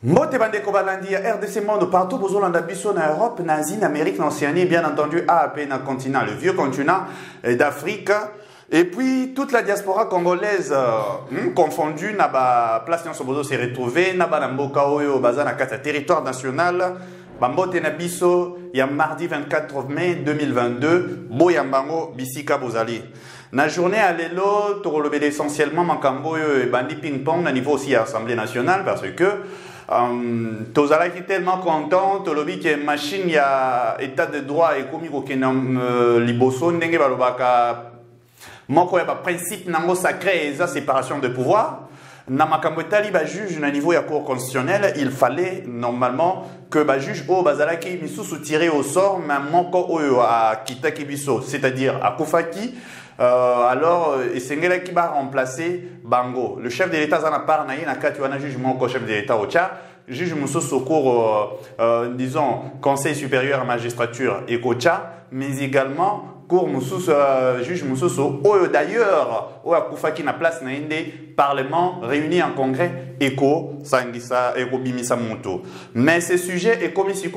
Mbote bande kobalandi ya RDC Monde partout bozolanda biso na Europe, na Asie, na Amérique, na Océanie, bien entendu AAP na continent, le vieux continent d'Afrique. Et puis toute la diaspora congolaise confondue na ba place nyonso bozo se retrouver na ba na mboka oyo baza na kata territoire national. Bambote na biso ya mardi 24 mai 2022 boyambango bisika bozali. Na journée à l'élo, torolobele essentiellement makambo et bandi ping-pong na niveau aussi à l'Assemblée nationale parce que tozala qui tellement content tolobi que machine ya état de droit et komi ko kenam liboso ndenge balobaka moko ya ba principe nango sacré et sa séparation de pouvoir. Na makambo etali ba juge na niveau ya cour constitutionnelle, il fallait normalement que ba juge o bazalaki misusu tiré au sort mais moko oyo a kitaki biso, c'est-à-dire a kufaki. Alors, Esengela qui va remplacer Bango. Le chef de l'État en a parlé, na katuana juge mon chef de l'État au Tchad, juge Mousso Socour, disons, Conseil supérieur à la magistrature et Kocha, mais également cour Mousso, juge Mousso Oyo d'ailleurs, au Akufaki na place na inde, Parlement réuni en congrès Eko Sangisa Eko Bimisa Monto. Mais ce sujet est comme si les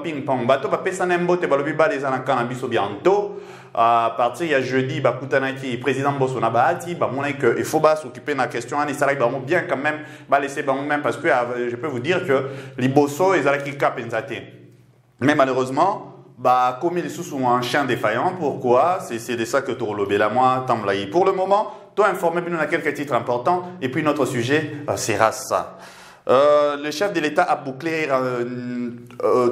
ping pong bateau pa pesa nembo te balobi ba les anakana biso bientôt. À partir de jeudi, le président Bossona Bahati, il faut s'occuper de la question. Il bien quand même laisser même parce que je peux vous dire que les Bosso, ils ont qui cap. Mais malheureusement, comme ils sont un chien défaillant, pourquoi? C'est de ça que tu relèves là, moi, pour le moment, toi informé, nous on a quelques titres importants. Et puis notre sujet, c'est ça. Le chef de l'État a bouclé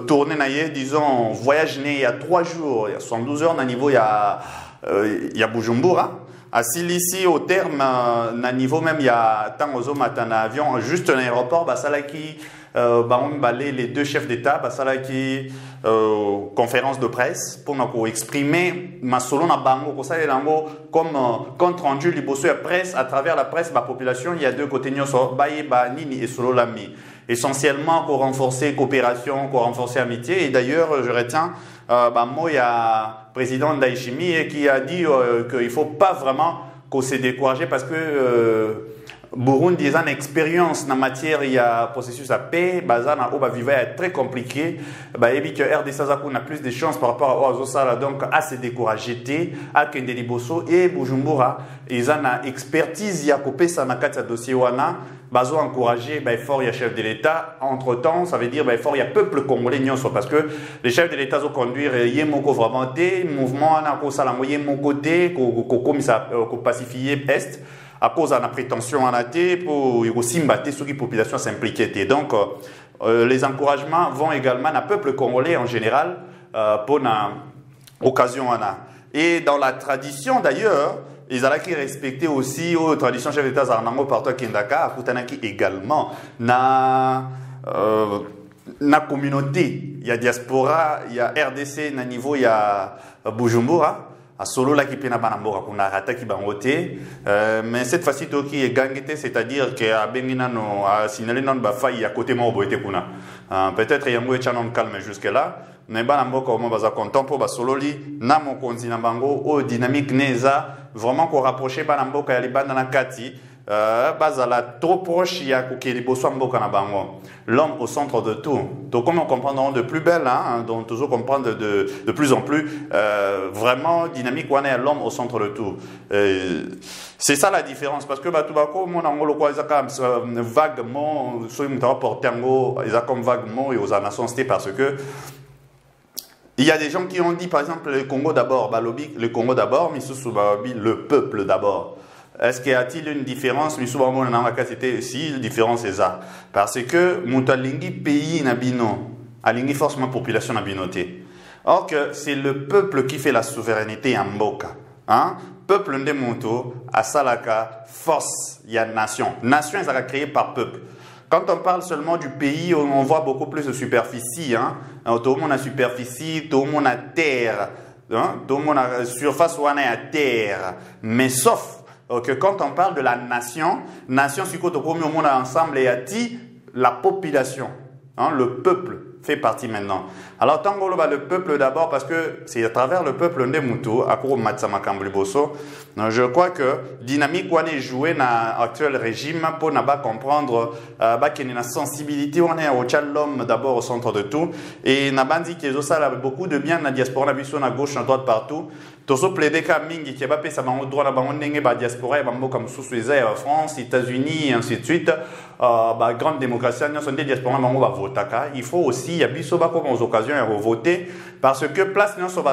tourné disons voyage né il y a 3 jours, il y a 72 heures, niveau il y a Bujumbura. À Silici au terme, na niveau même il y a Tangozo matin avion juste un aéroport, Basalaki, les 2 chefs d'État, Basalaki conférence de presse pour nous exprimer ma solo na bango comme compte rendu liboso ya presse à travers la presse la population il y a 2 côtés nyoso baye ba nini et solo lami essentiellement pour renforcer coopération pour renforcer amitié et d'ailleurs je retiens moi il y a président Ndayishimiye qui a dit qu'il faut pas vraiment qu'on se décourager parce que Burundi a une expérience en matière il y a processus à paix, bazana oba vivre est très compliqué. Et puis que RDC a plus de chances par rapport à Ozosala donc à se décourager à Kendeli Bosso et Bujumbura ils ont une expertise il y a coupé ça na kati dossier wana bazo encourager fort il y a chef de l'État entre temps ça veut dire fort il y a peuple congolais nyonso parce que les chefs de l'État ont conduire yemoko vraiment des mouvements na ko sala moyen mon côté ko comme ça ko pacifier est à cause de la prétention en athée pour aussi battre ceux qui population s'impliquer. Donc, les encouragements vont également à peuple congolais en général pour l'occasion. Et dans la tradition d'ailleurs, ils allaient respecter aussi aux traditions chef d'État Zarnango partout à Kindaka, à Kutanaki également. Na communauté, il y a diaspora, il y a RDC, na niveau il y a Bujumbura. À solo là qui pena banambora kuna rata qui bangoté mais cette fois-ci qui est gangité c'est-à-dire que a bengina no a signalé non ba faille à côté mo boité kuna peut-être yango e chanon calme jusque là mais banamboka au mo baza content pour ba solo li na mon konzina bango au dynamique neza vraiment ko rapprocher banamboka ya libanda na kati bazala trop proche ya kokeli boso mboka na bango l'homme au centre de tout donc comme on comprend de plus belle donc toujours comprendre de plus en plus vraiment dynamique on est l'homme au centre de tout c'est ça la différence parce que batubako mon angolo quoi ils comme vaguement soit ils porter ngo ils comme vaguement et aux nations parce que il y a des gens qui ont dit par exemple le Congo d'abord balobi le Congo d'abord mais sous le peuple d'abord. Est-ce qu'il y a-t-il une différence? Mais souvent, on a c'était si la différence est ça. Parce que Moutalingi pays nabino, alingi forcément population nabinoté. Or que c'est le peuple qui fait la souveraineté en Mboka. Peuple de Monto, à Salaka, force, il y a nation. Nation est créée par peuple. Quand on parle seulement du pays, on voit beaucoup plus de superficie. Tout le monde a superficie, tout le monde a terre. Tout le monde a surface ou a terre. Mais sauf que quand on parle de la nation, nation, c'est quoi au monde ensemble et la population, le peuple fait partie maintenant. Alors, Tangolo, le peuple d'abord, parce que c'est à travers le peuple de Moutou, à Kourou Matsama Kambliboso, je crois que dynamique on est joué dans l'actuel régime pour ne pas comprendre qu'il y a une sensibilité, on est au l'homme d'abord au centre de tout. Et on a dit qu'il y a beaucoup de bien dans la diaspora, on a gauche, à droite, partout. Tozo plaidé comme mingi qui va payer ça dans le droit là-bas, on est dans diaspora, comme sous France, États-Unis, et ainsi de suite. Grande démocratie, nous sommes des diasporas, on va voter. Il faut aussi, il y a des occasions de voter parce que place nous sommes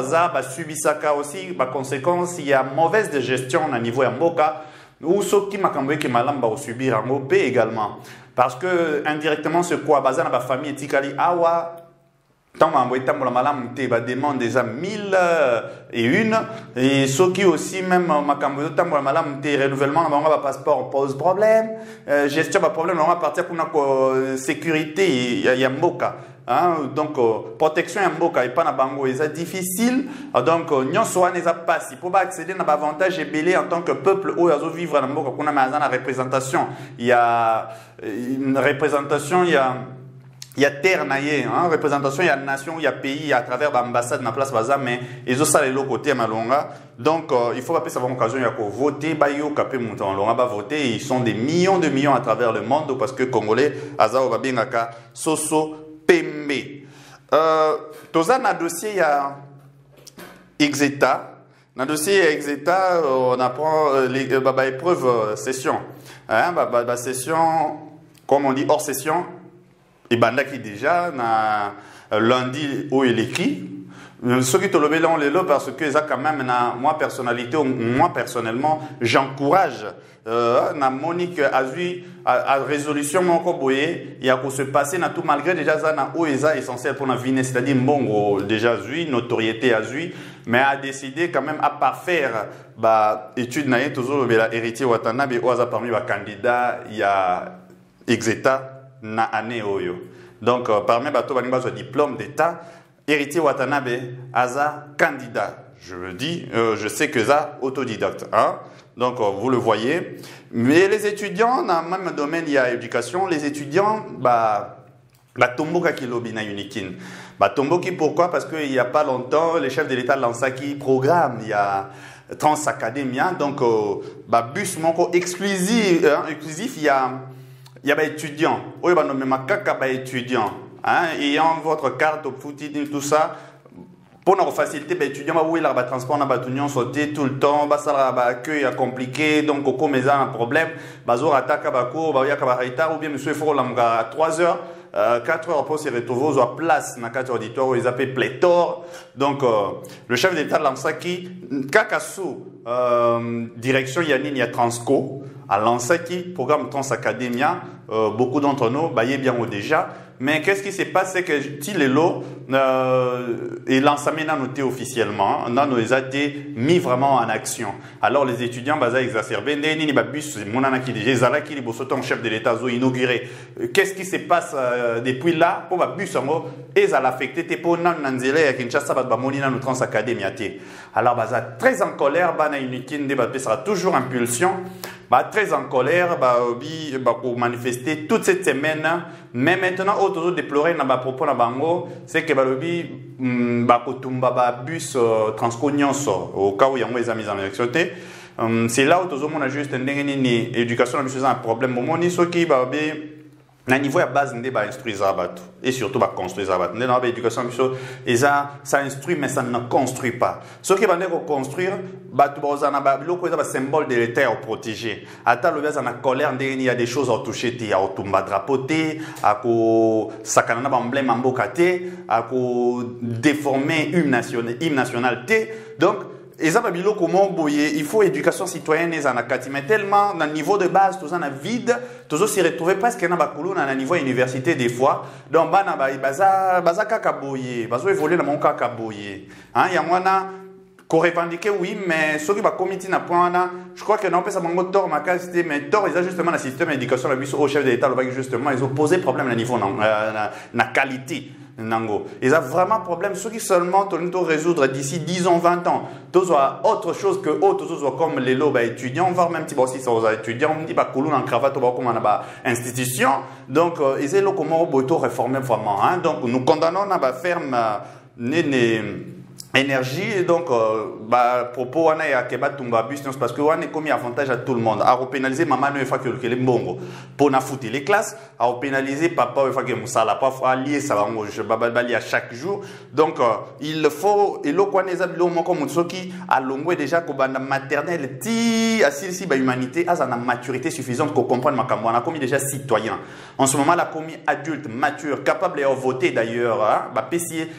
subir ça aussi, par conséquence, il y a mauvaise gestion au niveau Mboka ou ceux qui m'ont qui malam va subir en OP également. Parce que indirectement, ce quoi, bazar la famille etikali awa. Tant que malam te demande déjà 1001 et ceux qui aussi même malam te renouvellement de passeport pose problème, gestion de problème on va partir pour la sécurité il y a Mboka. Donc protection ya mboka et pas na bango c'est difficile donc nyon soit ne za passe pour accéder à avantage et belé en tant que peuple où yazo vivre na mboka kuna mazana la représentation il y a une représentation il y a terre naïe, représentation, il y a nation, il y a pays à travers l'ambassade, na place baza, mais ils ont ça les lots côté malonga. Donc il faut pas savoir occasion il y a quoi voter, bayo capé montant, on va voter, ils sont des millions de millions à travers le monde parce que congolais azao va bien aka soso pembe. Toza na dossier il y a Exeta. Dans le dossier Exeta, on apprend les épreuve session. Session, comme on dit hors session. Et banda qui déjà na lundi où il écrit ceux qui te le là on les là parce que ça quand même moi personnellement j'encourage na Monique Azui à résolution mon koboye il y a qu'on se passer na tout malgré déjà ça na OESA essentiel pour la vie c'est-à-dire bon déjà Azui notoriété Azui mais a décidé quand même à parfaire étude na toujours la héritier Watanabe oza parmi les candidats il y a Exeta na année oyo. Donc parmi bateau bani bazo diplôme d'état héritier Watanabe aza candidat. Je le dis, je sais que ça autodidacte Donc vous le voyez, mais les étudiants dans le même domaine il y a éducation, les étudiants tomboka ki lobi na unikin. Tomboki pourquoi? Parce qu'il y a pas longtemps les chefs de l'État lancent qui programme il y a Trans Academia donc bus moko exclusif il y a des étudiants, oui, étudiants, ayant votre carte au footing, tout ça, pour nous faciliter, les étudiants, oui, là, transport, on sauter tout le temps, ça accueil compliqué, donc au cours un problème, bazor attaque à cours, ou bien monsieur il faut à 3 heures, 4 heures pour se retrouver à place dans 4 auditoires où ils appellent pléthore. Donc le chef d'État Lansaki, Kakasu, direction Yanine ya Transco, à Lansaki, programme Trans Academia, beaucoup d'entre nous, y est bien ou déjà. Mais qu'est-ce qui se passe, c'est que Tilelo et l'ensemble n'a noté officiellement, on a été mis vraiment en action. Alors les étudiants ont exacerbé, chef de l'État a inauguré. Qu'est-ce qui se passe depuis là pour bus et ça l'affecté pour Nanzele et Kinshasa nous Trans Academia. Alors très en colère, sera toujours impulsion. Très en colère pour manifester toute cette semaine. Mais maintenant, autre déplorer na propos na bango, c'est que bus Transco nyonso au cas où il y a mis en élection. C'est là où on a juste une éducation un problème. Mon iso qui na niveau ya base ndé instruire Zabat et surtout construire Zabat. Ndé na éducation et ça instruit mais ça ne construit pas. Ce qui va construire batu bozana ba biloko eza ba symbole de l'État au protéger. Ata le beza na colère ndé il y a des choses à toucher ti à otumba drapeauté, à ko sakana na emblème mboka té, à ko déformer hymne national té. Donc il faut éducation citoyenne mais tellement dans le niveau de base tout ça na vide tout ça s'y retrouver presque na bakulu na niveau université des fois donc baza kaka boye bazo évoluer na mon kaka boye il y a mwana qu'on revendique, oui, mais ceux qui va comité na point là, je crois que non, ça m'a tort ma qualité, mais tort, ils ont justement le système d'éducation, au chef de l'État, justement, ils ont posé problème au niveau na qualité. Nango. Ils ont vraiment problème. Ceux qui seulement doivent résoudre d'ici 10 ans, 20 ans. Tous ont autre chose que autres, tous ont comme les lots étudiants, voire même si aussi aux étudiants, on dit pas coulou en cravate, comme on a institution. Donc, ils ont comment réformer vraiment. Donc, nous condamnons la ferme énergie et donc propos on a que batumba business parce que on est commis avantage à tout le monde à pénaliser maman une fois que les bongo pour na foutre les classes à pénaliser papa une fois que musala pas faut allier ça va je babali à chaque jour donc il faut et le quoi les abilo mon comme ceux qui a longue déjà ko banda maternelle ti assis ba humanité a une maturité suffisante pour comprendre makambo on a commis déjà citoyen en ce moment la commis adulte mature capable de voter d'ailleurs ba pessier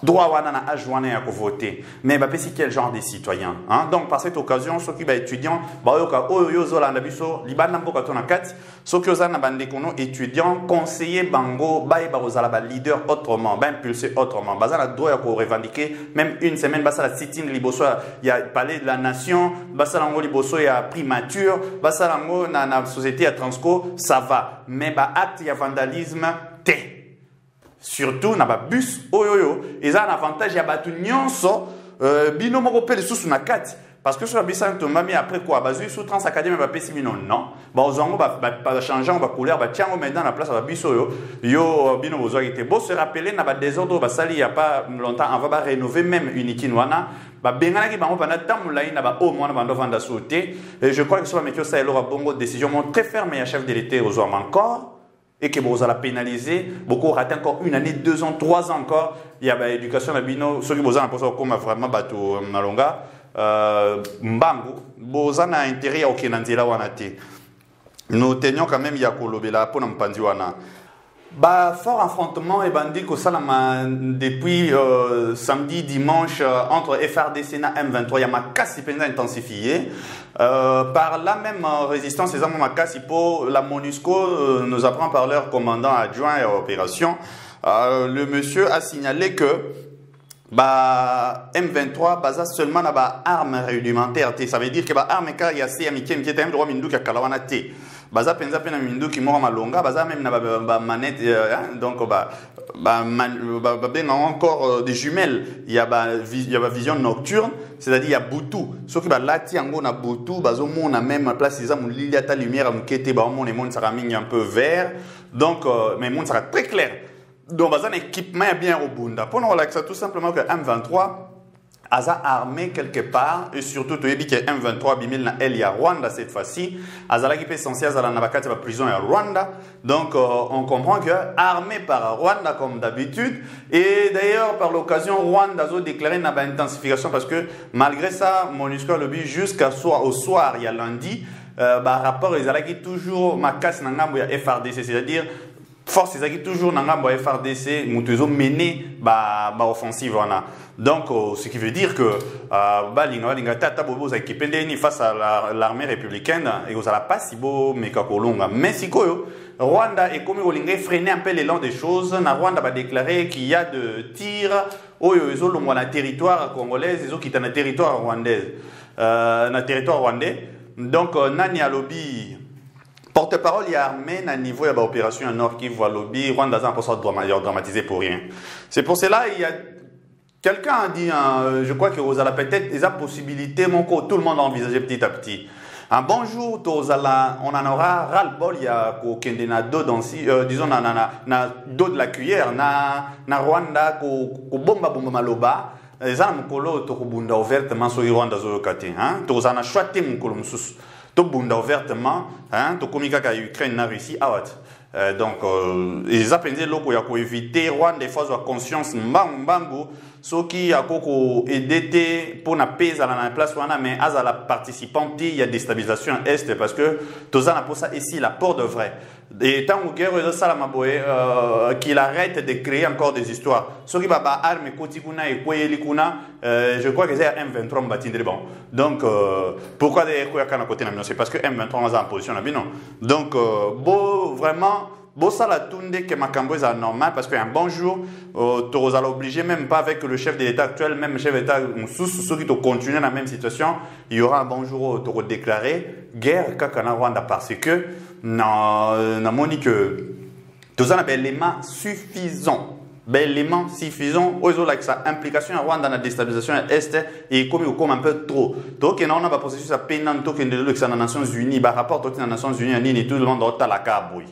droit wana na ajouane à voter mais bah c'est quel genre de citoyen donc par cette occasion ceux qui va étudiants bah yo zolanda biso libana mboka tona kati ceux qui ozana bande kono étudiants conseiller bango ba ozala ba leader autrement ba impulser autrement bazala droit à revendiquer même une semaine basala sitting liboso il y a palais de la nation basala ngo liboso ya primature basala ngo na société à Transco ça va mais ba acte ya vandalisme té surtout na ba bus oyoyo ils ont un avantage ya batu nyonso bino moko pele susu na kati parce que sur la bus tomami après quoi bazu sous trans académie ba pesi bino non ba ozango ba changer ba couleur ba tiango maintenant na place ba bus yo bino bozo été beau se rappeler na ba désordre ba sali il y a pas longtemps on va ba rénover même Unikin wana ba bengana ki bango pendant tamulai na ba au moins bando vanda sauter et je crois que sur la ça il aura bongo décision très ferme et chef de l'État aux hommes encore et que vous allez pénaliser, beaucoup raté encore une année, 2 ans, 3 ans encore. Il y a l'éducation de bino, ceux qui vous ont comme vraiment bateau nalonga, mbangu, vous avez intérêt à okenantela wanate. Nous tenions quand même yakolobela pour n'mpandi wana. Bah, fort affrontement et bandit que ça depuis samedi, dimanche entre FRDC et M23, il y a ma casse intensifiée. Par la même résistance, les hommes ma casse la MONUSCO nous apprend par leur commandant adjoint à opération. Le monsieur a signalé que M23 basa seulement na ba armes rudimentaires. Ça veut dire que ba armes car il y a ces amitiés qui est un droit mindu qui a kalawana te. Baza penza pena mindu qui mora malonga baza même na ba manette donc ben encore des jumelles il y a vision nocturne c'est-à-dire il y a boutou ce qui ba lati yango na boutou bazo mona même place ils ont lili ta lumière mukete ba mon monde sera mis un peu vert donc mais monde sera très clair donc baza un équipement bien au bunda pour nous relaxer tout simplement que M23 Aza armé quelque part et surtout tu as dit que M23 bimil na el ya Rwanda cette fois-ci Azala qui peut censé Azala na bakati ba prison ya Rwanda donc on comprend que armé par Rwanda comme d'habitude et d'ailleurs par l'occasion Rwanda a déclaré na ba intensification parce que malgré ça MONUSCO lobby jusqu'à au soir il y a lundi rapport Azala qui toujours makas na ngambo ya FRDC c'est-à-dire force ils toujours dans la FRDC nous mené ba offensive voilà donc ce qui veut dire que balinga tata bobo za équipé face à l'armée républicaine et vous allez pas si beau mais kakolonga mais si koyo Rwanda est comme olingé freiner un peu l'élan des choses na Rwanda va déclarer qu'il y a de tirs oyo ezolongwa na territoire congolais ils ont quitté na territoire rwandais na territoire rwandais donc nani a lobby porte-parole il y a armé à niveau de l'opération en Nord qui voit lobby Rwanda a un peu dramatisé pour rien. C'est pour cela il y a quelqu'un a dit je crois que vous avez peut-être des possibilités mon co tout le monde a envisagé petit à petit. Un bonjour on en aura ras-le-bol il y a aucun na dos dans disons na dos de la cuillère na Rwanda ko bomba maloba les armes kolo to bunda ouvertement sur Rwanda zo kati hein to zana chwaté mon kolo mususu to bunda ouvertement hein to komika ka Ukraine na Russie awat donc ils appellent loko ya ko éviter Rwanda des fois soit conscience mbambu soki akoko aider pour na paix à la place wana mais à la participante il y a déstabilisation est parce que tozana pour ça ici la port de vrai et tant que guerre ça la maboé qu'il arrête de créer encore des histoires soki baba arme kotikuna et koyeli kuna je crois que c'est M23 mbatindre bon donc pourquoi d'ailleurs koya kana côté na c'est parce que M23 est en position là non donc beau vraiment Bossala tunde que Makambo est normal parce qu'un bon jour, tu vas obligé, même pas avec le chef de l'État actuel, même le chef de l'État, ceux qui continuent dans la même situation, il y aura un bon jour où tu vas déclarer guerre à Rwanda parce que, non, que tout ça, bel élément suffisant. Bel élément suffisant. Aux autres, sa implication en Rwanda dans la déstabilisation est et comme un peu trop. Donc, on a un processus à peine dans les Nations Unies, par rapport aux Nations Unies, tout le monde a la caboui.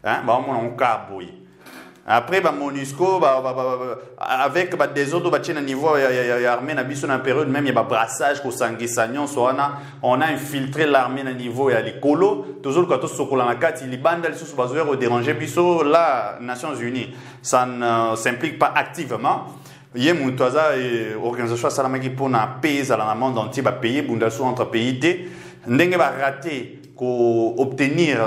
Hein, après MONUSCO avec des autres niveau armée na biso na période même il y a brassage ko sangisagnon on a infiltré l'armée na niveau ya likolo toujours quand sokola na kati libanda les sous bazoer au déranger biso la Nations Unies ça ne s'implique pas activement il y a une organisation salamaki pour na pays à la monde entier ba payer bundaso entre pays ndenge ba rater obtenir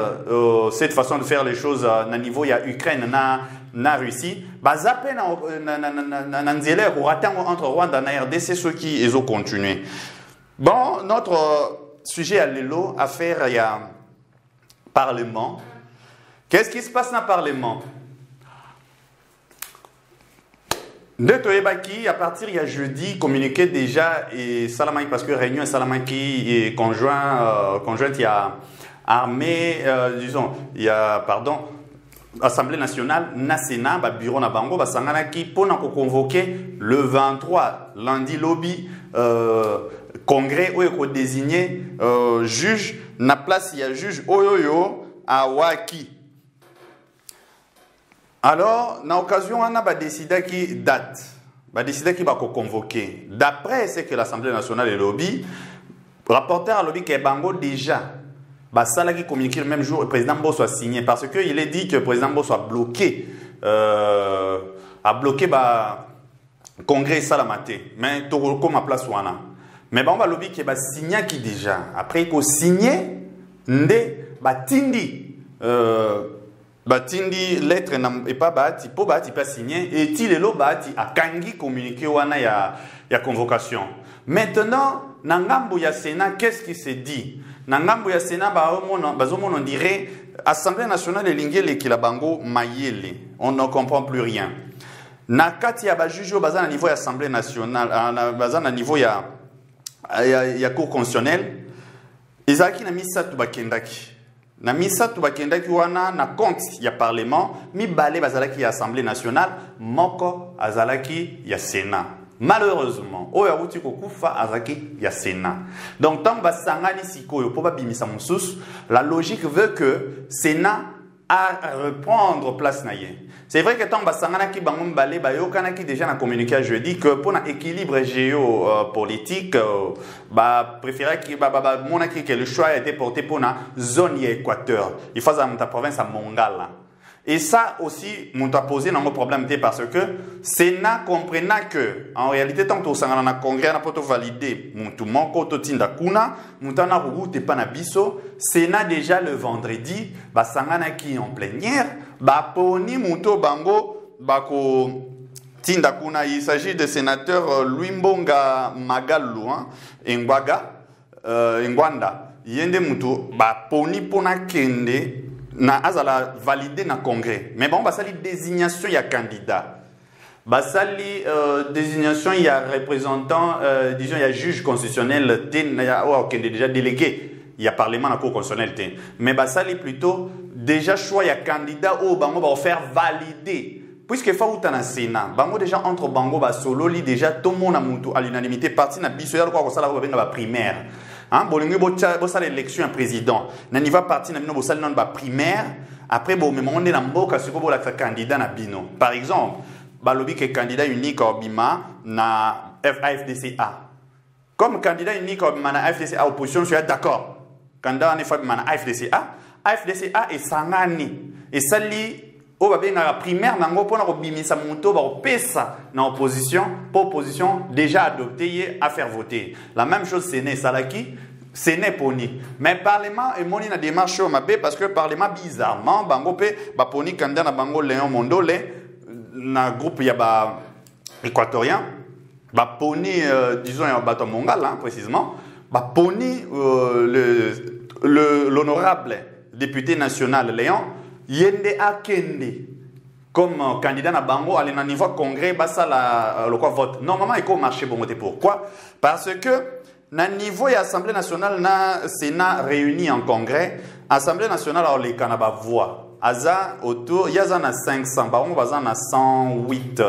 cette façon de faire les choses à niveau il y a Ukraine na Russie bazape na nzela ko rater entre Rwanda na RDC ceux qui ils ont continué. Bon, notre sujet à l'élo affaire il y a parlement. Qu'est-ce qui se passe dans le parlement? À partir il y a jeudi communiqué déjà et Salamaki parce que réunion Salamaki et conjointe il y a armée disons il y a pardon Assemblée nationale na Sénat ba bureau na bango ba sangana ki pona ko convoquer le 23 lundi lobby congrès où ko désigner juge na place il y a juge oyoyo à Waki. Alors, dans l'occasion, on a décidé qui date, qui va convoquer. D'après ce que l'Assemblée nationale et le lobby, rapporteur à lobby qui est bango déjà, ça qui communique le même jour, le président Bo soit signé parce qu'il est dit que le président Bo soit bloqué, a bloqué le congrès Salamate, mais tout comme à place wana. Mais bon, le lobby qui est signé qui déjà, après il faut signer, tindi. Batindi lettre et pas bati po bati pas signé et il est là bati a kangi communiqué wana ya convocation. Maintenant nangambo ya Sénat qu'est-ce qui se dit? Nangambo ya Sénat on dirait Assemblée nationale elingi ki la bango mayele. On ne comprend plus rien. Nakati ya ba juge bazan à niveau ya Assemblée nationale bazan à niveau ya cour constitutionnelle. Izaki na misa tu bakendaki. Na misa tu bakendaki wana na compte ya parlement mi balé bazalaki ya assemblée nationale moko azalaki ya Sénat malheureusement oyo aruti kokufa azalaki ya Sénat donc tant basangani sikoyo po babimisa mususu la logique veut que Sénat a reprendre place na ye. C'est vrai que tant basangana ki bango balé bayokana ki déjà na communiqué jeudi que pour un équilibre géopolitique préférait que monaki que le choix a été porté pour la zone équateur. Il faut dans ta province à Mongala. Et ça aussi m'ont posé un problème parce que Sénat comprenait que en réalité tant que sangana na congrès na poto valider mutu moko to tinda kuna mutana route pas na biso Sénat déjà le vendredi sangana ki en plénière poni muto bango bako tinda kuna. Il s'agit de sénateur Luimbonga Magalu Ngwanda yende muto poni pona kende na azala validé na congrès. Mais bon, basali désignation ya candidat. Basali désignation ya représentant, disons ya juge constitutionnel, déjà délégué, il y a parlement na cour constitutionnelle. Mais basali plutôt déjà choix ya candidat au bango va faire valider. Puisque faut na Sénat, bango déjà entre bango ba solo li déjà tout le monde a mutu à l'unanimité parti na biso ya quoi ça la va primaire. Hein, bolingo bossa l'élection un président. Na niveau parti na bino bossa non ba primaire. Après bo mais on est na mboka siko bo la candidat na bino. Par exemple, balobi que candidat unique au bima na AFDCA. Comme candidat unique au bima na AFDCA opposition, je suis d'accord. Candidat en effet na AFDCA est sangani. Et sali o ba na primaire nango pona ko bimisa muto ba pesa na opposition pour opposition déjà adopté à faire voter. La même chose c'est né salaki, c'est né poni. Mais parlement et moni na démarche au mabé parce que parlement bizarrement bango pe ba poni candidat na bango Léon Mondole na groupe ya ba équatorien ba poni disons ya bato mongala précisément ba poni l'honorable député national Léon yende akende comme candidat na bango aller na niveau congrès basa le quoi vote normalement il faut marcher bon côté. Pourquoi? Parce que na niveau ya assemblée nationale na sénat réuni en congrès, assemblée nationale alors les canaba voix aza autour yaza na 500 bango baza na 108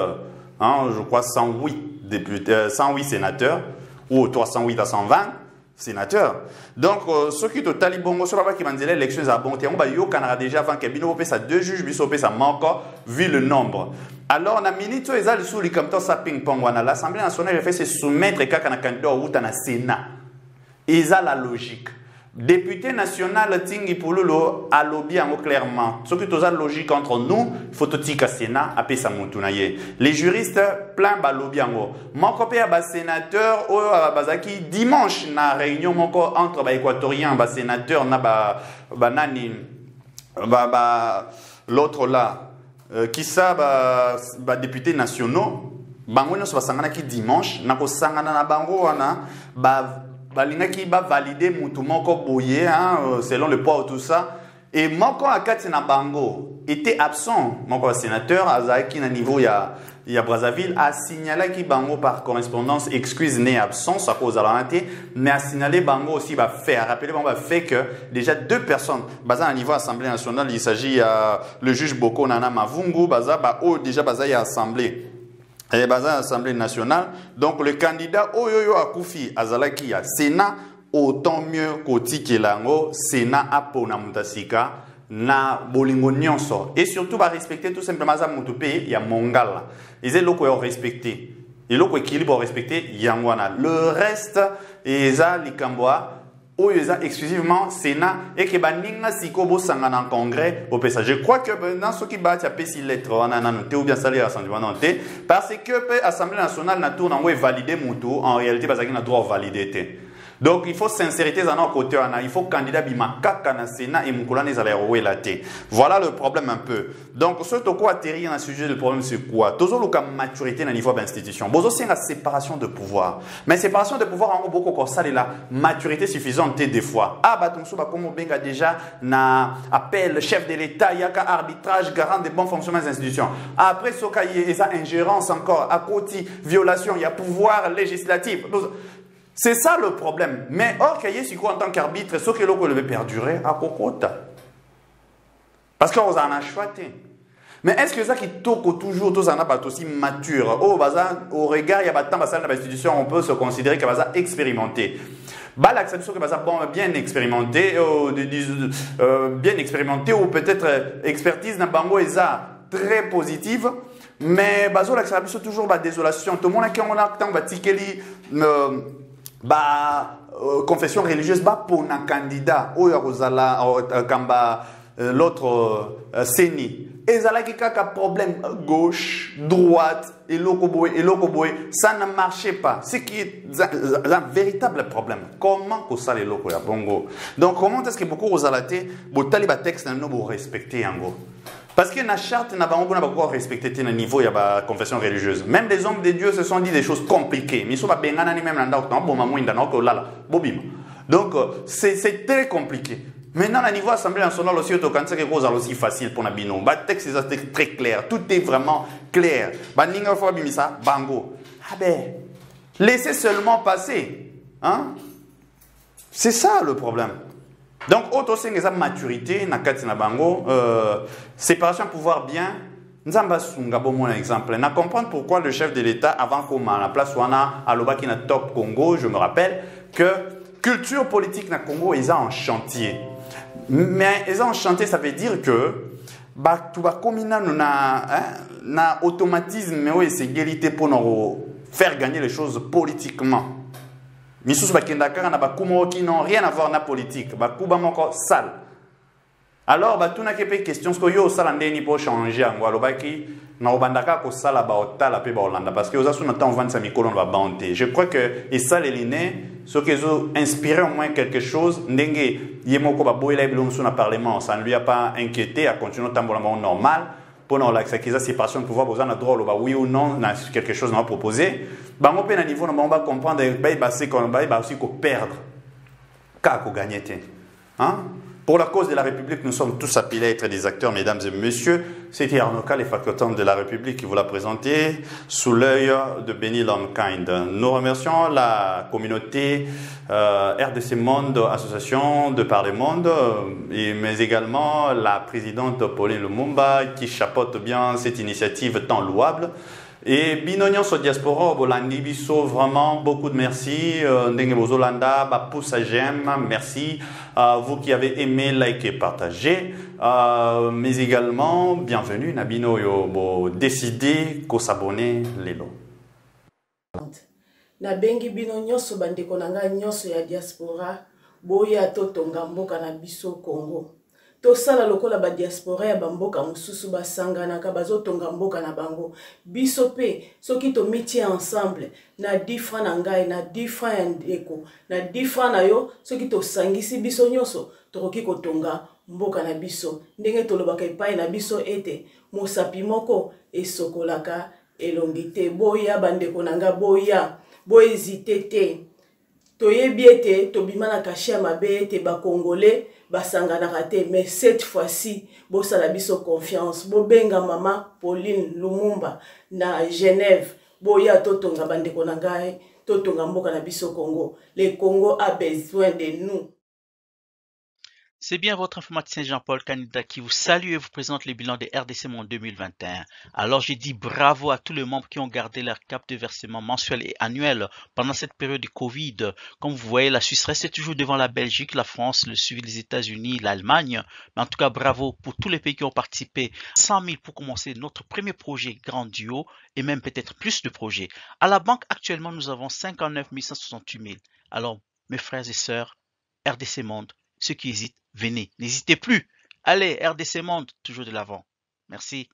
hein, je crois 108 députés 108 sénateurs ou autour 108 à 120 sénateur. Donc, ce qui est au Talibongo, ce qui m'a dit l'élection, c'est bon. Il y a déjà avant qu'il y ait 2 juges, il ça manque, vu le nombre. Alors, na minute, ils ont sous les comme ça ping-pong. L'Assemblée nationale a fait se soumettre quand un candidat ou un Sénat. Ils ont la logique. Député national tingi pululu a lobby clairement. Ce qui est la logique entre nous, il faut tout dire Sénat a payé sa montunaye. Les juristes plein ba lobby ango. Mon copé a sénateur ou bazaki dimanche na réunion moko entre ba équatorien ba sénateur na ba nani l'autre là qui ça ba député nationaux bango no so sangana ki dimanche na ko sangana na bango wana ba balingaki ba valider mutu moko boye hein, selon le poids tout ça et moko akati na bango était absent moko sénateur azaki na niveau ya Brazzaville a signalé ki bango par correspondance excuse né absence à cause de la santé mais a signalé bango aussi va faire rappeler bango va fait que déjà 2 personnes baza à niveau assemblée nationale il s'agit le juge Boko Nana Mavungu baza ba déjà baza ya assemblée. Et basé à l'Assemblée nationale, donc le candidat Oyoyo Akoufi Azalaki à Sénat, autant mieux qu'Oti Kelango, Sénat a pona mutasika na bolingo nyonso. Et surtout, va respecter tout simplement ça mutupe il y a Mongala. Ils ont loko respecté. Ils ont équilibre respecté Yangwana. Le reste, ils ont likamboa. Où ils ont exclusivement Sénat et que baninga sikobo sangana en congrès au PSA. Je crois que dans ce qui bat il y a pessi lettre on a noté ou bien salé à noté parce que l'Assemblée nationale n'a tourné en valider mutu en réalité parce qu'il a droit à valider. Donc il faut sincérité dans notre côté il faut candidat bima kaka na Sénat et mukulane za la té. Voilà le problème un peu. Donc ce to quoi atterrir un sujet le problème c'est quoi? Toujours le maturité na niveau d'institution. Bozo c'est la séparation de pouvoir. Mais séparation de pouvoir en beaucoup comme ça la maturité suffisante des fois. Ah bah tonso ba comme benga déjà na appel chef de l'État yaka arbitrage garant des bons fonctionnements des institutions. Après ce cas il y a ingérence encore à côté violation il y a pouvoir législatif. C'est ça le problème. Mais or, qu'il y ait en tant qu'arbitre, ce que l'on veut perdurer à Kokota. Parce qu'on en a choisi. Mais est-ce que ça qui toque toujours, tout ça n'a pas aussi mature? Au regard, il y a tant de l'institution, on peut se considérer qu'il y a expérimenté. L'acceptation que bon, bien expérimenté, ou peut-être expertise dans Bango et ça très positive. Mais l'acceptation toujours désolation. Tout le monde qui a tant confession religieuse pour un candidat ou l'autre Séni et qui a problème gauche droite et locoboé ça ne marchait pas ce qui est un véritable problème comment que ça les locaux ya bongo donc comment est-ce que beaucoup aux alaté botali ba texte non pour respecter en gros. Parce que la charte n'a pas respecté le niveau de la confession religieuse. Même les hommes de Dieu se sont dit des choses compliquées. Mais ils sont pas bien même donc c'est très compliqué. Maintenant, au niveau de l'Assemblée nationale aussi, c'est aussi facile pour Nabino. Le texte est très clair. Tout est vraiment clair. Bango. Ah ben, laissez seulement passer. Hein? C'est ça le problème. Donc, autre chose, c'est la maturité, na bango, séparation pouvoir bien. Nous avons un exemple. Nous comprendre pourquoi le chef de l'État, avant qu'on à la place où on a à l'Obaki na top Congo, je me rappelle que culture politique na Congo est en chantier. Mais ils en chantier, ça veut dire que tout va comme na automatisme, mais oui, c'est égalité pour nous faire gagner les choses politiquement. Missus bakendaka na bakumo qui n'ont rien à voir na politique, bakuba moko sale. Alors tout na kepe question ce que yo sala ndeni pour changer ngwalo baki na obandaka ko sala ba otala pe ba Hollande parce que aux asu na temps 25 mikolo va banter. Je crois que et ça les liné ce qu'ils ont inspiré au moins quelque chose ndenge yemoko ba boyela bilongo sur na parlement, ça ne lui a pas inquiété à continuer tambolambo normal. Pour nous, la séparation de pouvoir, vous avez le droit, oui ou non, quelque chose à proposer. On peut à niveau, on va comprendre, c'est qu'on va aussi perdre. Qu'à gagner. Pour la cause de la République, nous sommes tous appelés à être des acteurs, mesdames et messieurs. C'était Arnaud Kal, le factotum de la République, qui vous l'a présenté sous l'œil de Benny Lomkind. Nous remercions la communauté RDC Monde, association de par le monde, mais également la présidente Pauline Lumumba qui chapeaute bien cette initiative tant louable. Et Binonion sur Diaspora, Bolandi Bisso, vraiment beaucoup de merci. Ndenge Bozolanda, pouce à j'aime, merci à vous qui avez aimé, liké, partagé. Mais également, bienvenue, Nabino Yo, décidé qu'on s'abonne Lelo. Na bengi bino nyonso bandeko nanga nyonso ya diaspora, boya totonga mboka na biso Congo. Tosala lokola ba diaspora ya bamboka mususu basanganaka bazotonga mboka na bango. Biso pe soki to mitie ensemble na 10 francs na ngai na 10 francs ya ndeko na 10 francs na yo soki to sangisi biso nyonso tokoki kotonga mboka na biso. Ndenge tolobaka epai na biso ete mosapi moko esokolaka elongi te. Boya bandeko nanga boya hésiter te. Toyebi ete tobima na kashi ya mabe ete ba Congolais basanganaka te, mais cette fois-ci bosala biso confiance. Bobenga mama Pauline Lumumba na Genève. Boya totonga bandeko na ngai, totonga mboka na biso Congo. Le Congo a besoin de nous. C'est bien votre informaticien Jean-Paul Canida qui vous salue et vous présente le bilan des RDC Monde 2021. Alors j'ai dit bravo à tous les membres qui ont gardé leur cap de versement mensuel et annuel pendant cette période de Covid. Comme vous voyez, la Suisse reste toujours devant la Belgique, la France, le suivi des États-Unis, l'Allemagne. Mais en tout cas, bravo pour tous les pays qui ont participé. 100 000 pour commencer notre premier projet grandiose et même peut-être plus de projets. À la banque, actuellement, nous avons 59 168 000. Alors, mes frères et sœurs, RDC Monde, ceux qui hésitent, venez, n'hésitez plus. Allez, RDC Monde, toujours de l'avant. Merci.